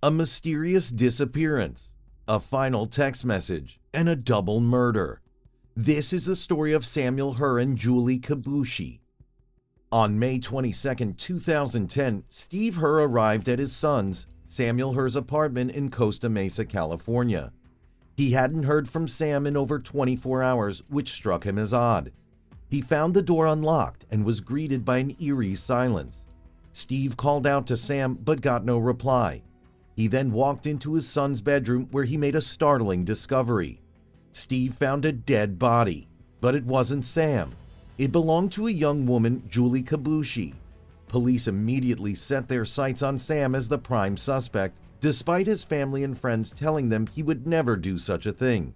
A mysterious disappearance, a final text message, and a double murder. This is the story of Samuel Herr and Julie Kibuishi. On May 22, 2010, Steve Herr arrived at his son's, Samuel Herr's apartment in Costa Mesa, California. He hadn't heard from Sam in over 24 hours, which struck him as odd. He found the door unlocked and was greeted by an eerie silence. Steve called out to Sam but got no reply. He then walked into his son's bedroom where he made a startling discovery. Steve found a dead body, but it wasn't Sam. It belonged to a young woman, Julie Kibuishi. Police immediately set their sights on Sam as the prime suspect, despite his family and friends telling them he would never do such a thing.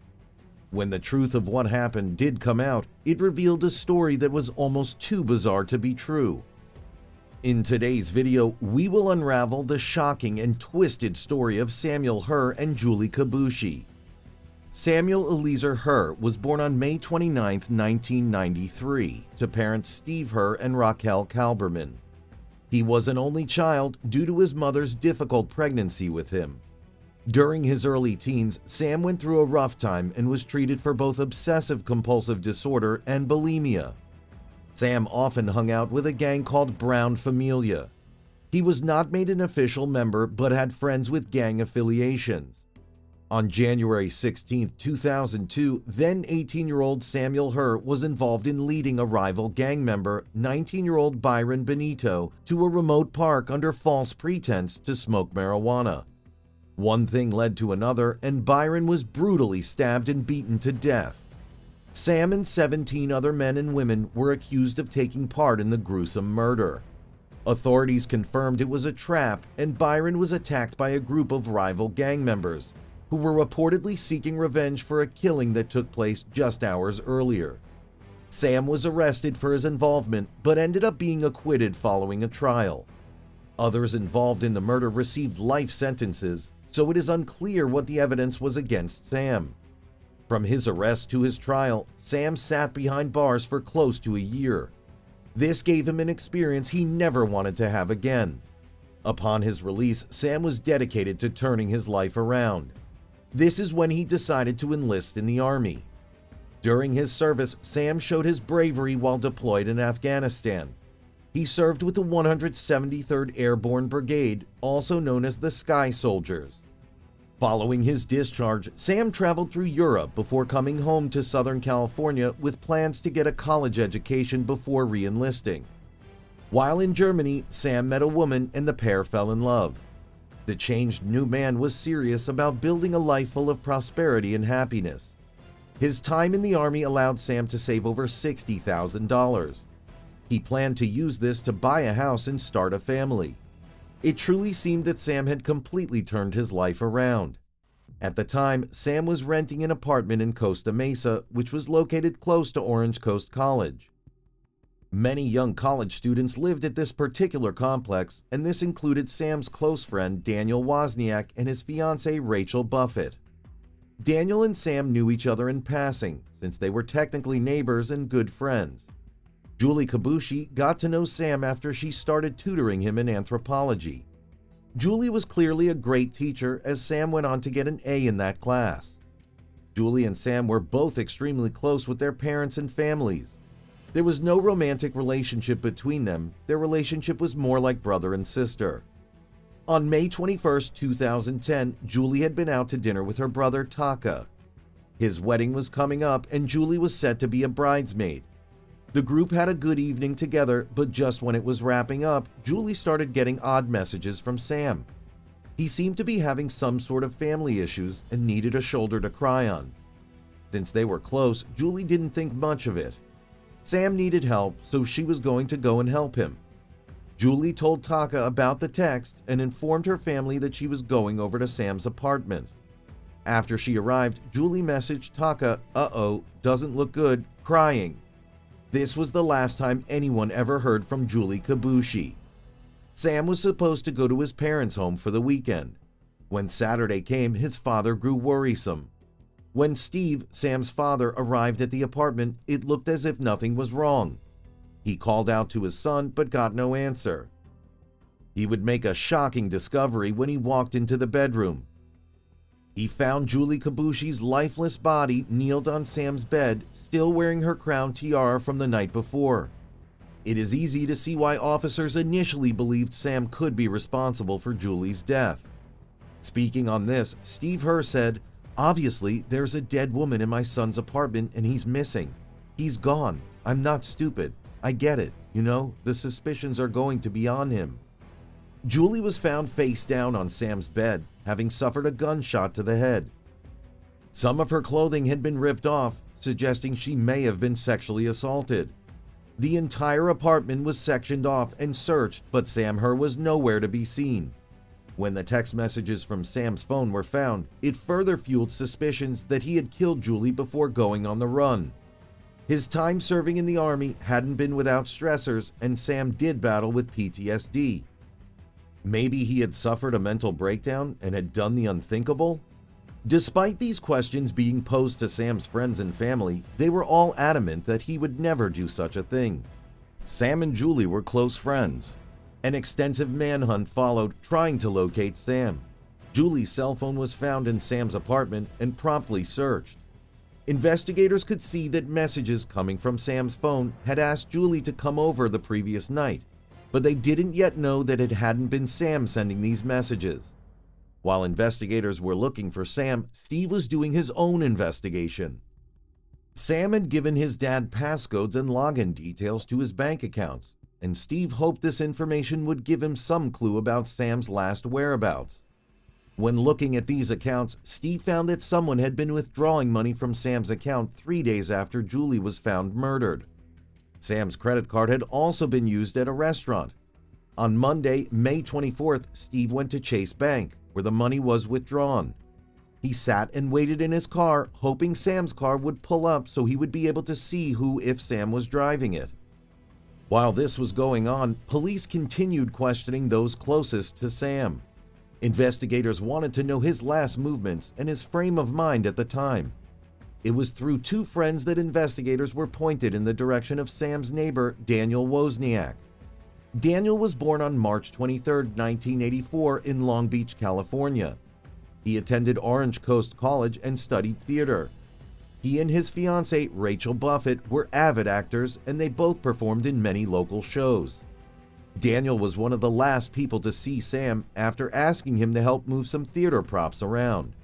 When the truth of what happened did come out, it revealed a story that was almost too bizarre to be true. In today's video, we will unravel the shocking and twisted story of Samuel Herr and Julie Kibuishi. Samuel Eliezer Herr was born on May 29, 1993, to parents Steve Herr and Raquel Kalberman. He was an only child due to his mother's difficult pregnancy with him. During his early teens, Sam went through a rough time and was treated for both obsessive-compulsive disorder and bulimia. Sam often hung out with a gang called Brown Familia. He was not made an official member but had friends with gang affiliations. On January 16, 2002, then 18-year-old Samuel Herr was involved in leading a rival gang member, 19-year-old Byron Benito, to a remote park under false pretense to smoke marijuana. One thing led to another, and Byron was brutally stabbed and beaten to death. Sam and 17 other men and women were accused of taking part in the gruesome murder. Authorities confirmed it was a trap, and Byron was attacked by a group of rival gang members, who were reportedly seeking revenge for a killing that took place just hours earlier. Sam was arrested for his involvement, but ended up being acquitted following a trial. Others involved in the murder received life sentences, so it is unclear what the evidence was against Sam. From his arrest to his trial, Sam sat behind bars for close to a year. This gave him an experience he never wanted to have again. Upon his release, Sam was dedicated to turning his life around. This is when he decided to enlist in the Army. During his service, Sam showed his bravery while deployed in Afghanistan. He served with the 173rd Airborne Brigade, also known as the Sky Soldiers. Following his discharge, Sam traveled through Europe before coming home to Southern California with plans to get a college education before re-enlisting. While in Germany, Sam met a woman and the pair fell in love. The changed new man was serious about building a life full of prosperity and happiness. His time in the Army allowed Sam to save over $60,000. He planned to use this to buy a house and start a family. It truly seemed that Sam had completely turned his life around. At the time, Sam was renting an apartment in Costa Mesa, which was located close to Orange Coast College. Many young college students lived at this particular complex, and this included Sam's close friend Daniel Wozniak and his fiancée Rachel Buffett. Daniel and Sam knew each other in passing, since they were technically neighbors and good friends. Julie Kibuishi got to know Sam after she started tutoring him in anthropology. Julie was clearly a great teacher, as Sam went on to get an A in that class. Julie and Sam were both extremely close with their parents and families. There was no romantic relationship between them. Their relationship was more like brother and sister. On May 21, 2010, Julie had been out to dinner with her brother Taka. His wedding was coming up and Julie was set to be a bridesmaid. The group had a good evening together, but just when it was wrapping up, Julie started getting odd messages from Sam. He seemed to be having some sort of family issues and needed a shoulder to cry on. Since they were close, Julie didn't think much of it. Sam needed help, so she was going to go and help him. Julie told Taka about the text and informed her family that she was going over to Sam's apartment. After she arrived, Julie messaged Taka, "Uh-oh, doesn't look good," crying. This was the last time anyone ever heard from Julie Kibuishi. Sam was supposed to go to his parents' home for the weekend. When Saturday came, his father grew worrisome. When Steve, Sam's father, arrived at the apartment, it looked as if nothing was wrong. He called out to his son but got no answer. He would make a shocking discovery when he walked into the bedroom. He found Julie Kibuishi's lifeless body kneeled on Sam's bed, still wearing her crown tiara from the night before. It is easy to see why officers initially believed Sam could be responsible for Julie's death. Speaking on this, Steve Herr said, "Obviously, there's a dead woman in my son's apartment and he's missing. He's gone. I'm not stupid. I get it. You know, the suspicions are going to be on him." Julie was found face down on Sam's bed, having suffered a gunshot to the head. Some of her clothing had been ripped off, suggesting she may have been sexually assaulted. The entire apartment was sectioned off and searched, but Sam Herr was nowhere to be seen. When the text messages from Sam's phone were found, it further fueled suspicions that he had killed Julie before going on the run. His time serving in the army hadn't been without stressors, and Sam did battle with PTSD. Maybe he had suffered a mental breakdown and had done the unthinkable? Despite these questions being posed to Sam's friends and family, they were all adamant that he would never do such a thing. Sam and Julie were close friends. An extensive manhunt followed, trying to locate Sam. Julie's cell phone was found in Sam's apartment and promptly searched. Investigators could see that messages coming from Sam's phone had asked Julie to come over the previous night, but they didn't yet know that it hadn't been Sam sending these messages. While investigators were looking for Sam, Steve was doing his own investigation. Sam had given his dad passcodes and login details to his bank accounts, and Steve hoped this information would give him some clue about Sam's last whereabouts. When looking at these accounts, Steve found that someone had been withdrawing money from Sam's account 3 days after Julie was found murdered. Sam's credit card had also been used at a restaurant. On Monday, May 24th, Steve went to Chase Bank, where the money was withdrawn. He sat and waited in his car, hoping Sam's car would pull up so he would be able to see who if Sam was driving it. While this was going on, police continued questioning those closest to Sam. Investigators wanted to know his last movements and his frame of mind at the time. It was through 2 friends that investigators were pointed in the direction of Sam's neighbor, Daniel Wozniak. Daniel was born on March 23, 1984 in Long Beach, California. He attended Orange Coast College and studied theater. He and his fiancée, Rachel Buffett, were avid actors, and they both performed in many local shows. Daniel was one of the last people to see Sam after asking him to help move some theater props around.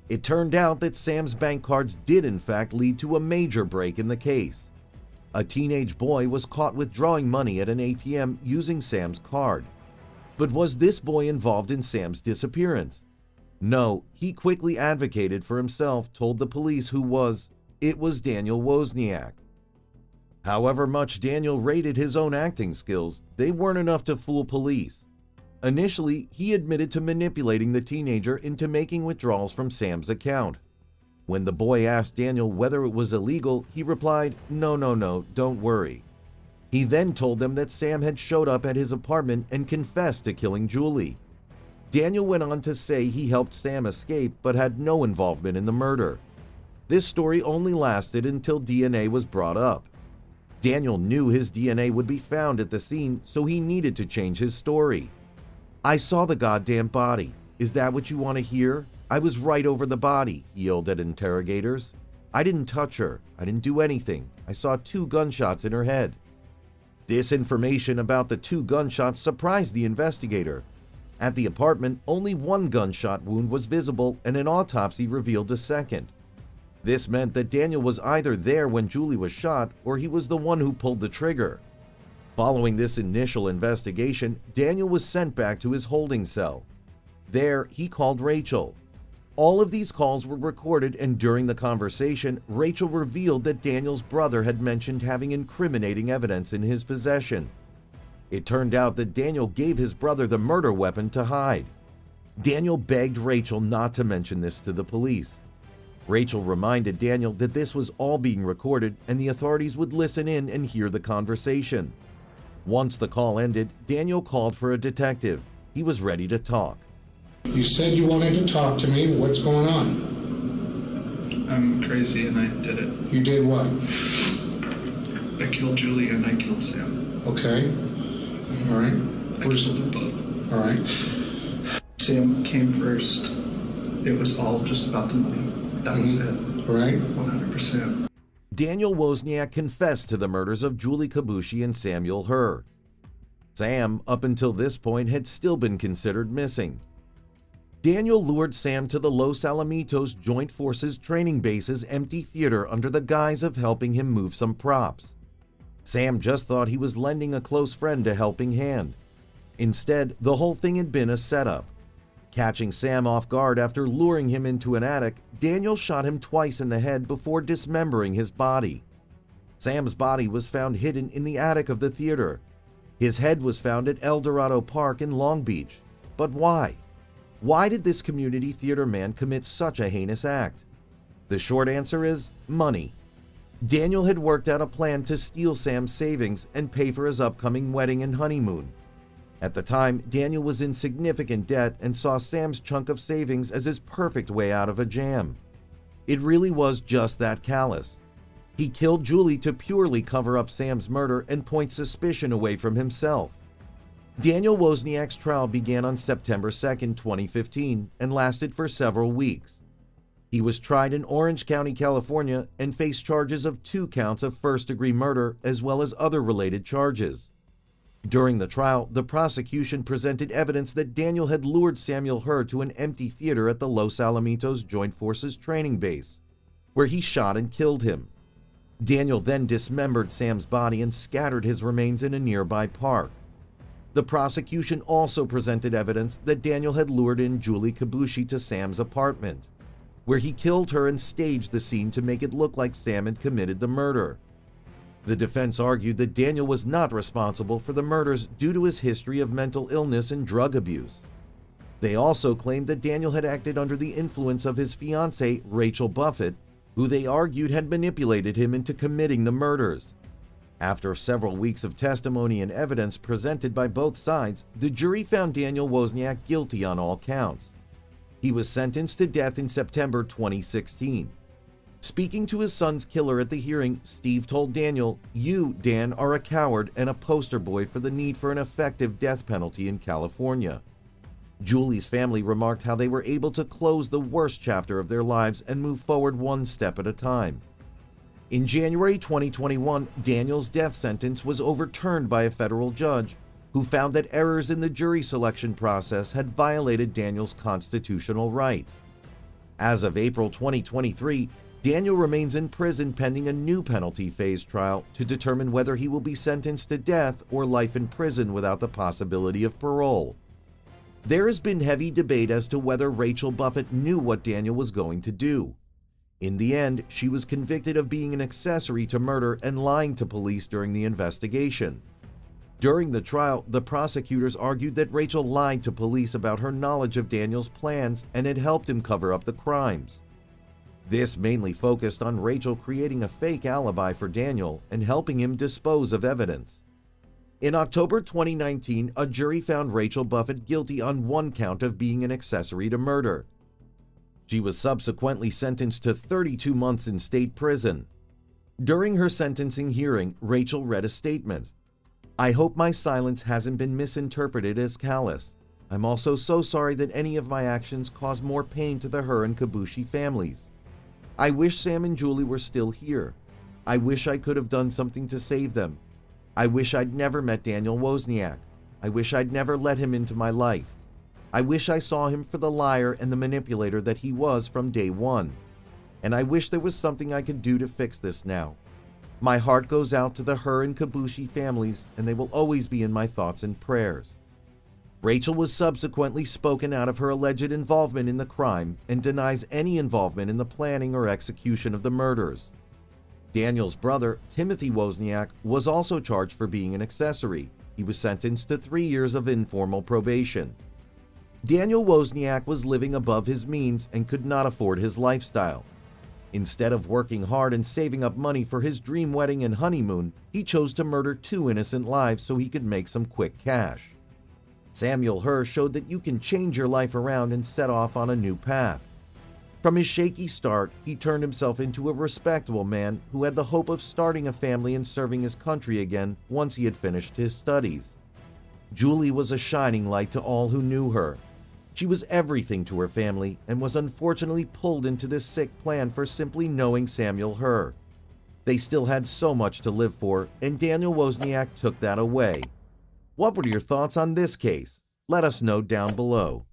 It turned out that Sam's bank cards did in fact lead to a major break in the case. A teenage boy was caught withdrawing money at an ATM using Sam's card. But was this boy involved in Sam's disappearance? No, he quickly advocated for himself, told the police it was Daniel Wozniak. However much Daniel rated his own acting skills, they weren't enough to fool police. Initially, he admitted to manipulating the teenager into making withdrawals from Sam's account. When the boy asked Daniel whether it was illegal, he replied, No, don't worry." He then told them that Sam had showed up at his apartment and confessed to killing Julie. Daniel went on to say he helped Sam escape but had no involvement in the murder. This story only lasted until DNA was brought up. Daniel knew his DNA would be found at the scene, so he needed to change his story. "I saw the goddamn body. Is that what you want to hear? I was right over the body," he yelled at interrogators. "I didn't touch her. I didn't do anything. I saw 2 gunshots in her head." This information about the 2 gunshots surprised the investigator. At the apartment, only 1 gunshot wound was visible, and an autopsy revealed a second. This meant that Daniel was either there when Julie was shot, or he was the one who pulled the trigger. Following this initial investigation, Daniel was sent back to his holding cell. There, he called Rachel. All of these calls were recorded, and during the conversation, Rachel revealed that Daniel's brother had mentioned having incriminating evidence in his possession. It turned out that Daniel gave his brother the murder weapon to hide. Daniel begged Rachel not to mention this to the police. Rachel reminded Daniel that this was all being recorded and the authorities would listen in and hear the conversation. Once the call ended, Daniel called for a detective. He was ready to talk. "You said you wanted to talk to me. What's going on?" "I'm crazy and I did it. You did what? I killed Julie and I killed Sam. Okay. All right. I killed them both." All right. Sam came first. It was all just about the money. That was it. All right. 100%. Daniel Wozniak confessed to the murders of Julie Kibuishi and Samuel Herr. Sam, up until this point, had still been considered missing. Daniel lured Sam to the Los Alamitos Joint Forces Training Base's empty theater under the guise of helping him move some props. Sam just thought he was lending a close friend a helping hand. Instead, the whole thing had been a setup. Catching Sam off guard after luring him into an attic, Daniel shot him twice in the head before dismembering his body. Sam's body was found hidden in the attic of the theater. His head was found at El Dorado Park in Long Beach. But why? Why did this community theater man commit such a heinous act? The short answer is money. Daniel had worked out a plan to steal Sam's savings and pay for his upcoming wedding and honeymoon. At the time, Daniel was in significant debt and saw Sam's chunk of savings as his perfect way out of a jam. It really was just that callous. He killed Julie to purely cover up Sam's murder and point suspicion away from himself. Daniel Wozniak's trial began on September 2, 2015, and lasted for several weeks. He was tried in Orange County, California, and faced charges of 2 counts of first-degree murder as well as other related charges. During the trial, the prosecution presented evidence that Daniel had lured Samuel Herr to an empty theater at the Los Alamitos Joint Forces Training Base, where he shot and killed him. Daniel then dismembered Sam's body and scattered his remains in a nearby park. The prosecution also presented evidence that Daniel had lured in Julie Kibuishi to Sam's apartment, where he killed her and staged the scene to make it look like Sam had committed the murder. The defense argued that Daniel was not responsible for the murders due to his history of mental illness and drug abuse. They also claimed that Daniel had acted under the influence of his fiancée, Rachel Buffett, who they argued had manipulated him into committing the murders. After several weeks of testimony and evidence presented by both sides, the jury found Daniel Wozniak guilty on all counts. He was sentenced to death in September 2016. Speaking to his son's killer at the hearing, Steve told Daniel, "You, Dan, are a coward and a poster boy for the need for an effective death penalty in California." Julie's family remarked how they were able to close the worst chapter of their lives and move forward one step at a time. In January 2021, Daniel's death sentence was overturned by a federal judge who found that errors in the jury selection process had violated Daniel's constitutional rights. As of April 2023, Daniel remains in prison pending a new penalty phase trial to determine whether he will be sentenced to death or life in prison without the possibility of parole. There has been heavy debate as to whether Rachel Buffett knew what Daniel was going to do. In the end, she was convicted of being an accessory to murder and lying to police during the investigation. During the trial, the prosecutors argued that Rachel lied to police about her knowledge of Daniel's plans and had helped him cover up the crimes. This mainly focused on Rachel creating a fake alibi for Daniel and helping him dispose of evidence. In October 2019, a jury found Rachel Buffett guilty on 1 count of being an accessory to murder. She was subsequently sentenced to 32 months in state prison. During her sentencing hearing, Rachel read a statement. "I hope my silence hasn't been misinterpreted as callous. I'm also so sorry that any of my actions caused more pain to the Herr and Kabuishi families. I wish Sam and Julie were still here. I wish I could have done something to save them. I wish I'd never met Daniel Wozniak. I wish I'd never let him into my life. I wish I saw him for the liar and the manipulator that he was from day one. And I wish there was something I could do to fix this now. My heart goes out to the Herr and Kabuishi families, and they will always be in my thoughts and prayers." Rachel was subsequently spoken out of her alleged involvement in the crime and denies any involvement in the planning or execution of the murders. Daniel's brother, Timothy Wozniak, was also charged for being an accessory. He was sentenced to 3 years of informal probation. Daniel Wozniak was living above his means and could not afford his lifestyle. Instead of working hard and saving up money for his dream wedding and honeymoon, he chose to murder 2 innocent lives so he could make some quick cash. Samuel Herr showed that you can change your life around and set off on a new path. From his shaky start, he turned himself into a respectable man who had the hope of starting a family and serving his country again once he had finished his studies. Julie was a shining light to all who knew her. She was everything to her family and was unfortunately pulled into this sick plan for simply knowing Samuel Herr. They still had so much to live for, and Daniel Wozniak took that away. What were your thoughts on this case? Let us know down below.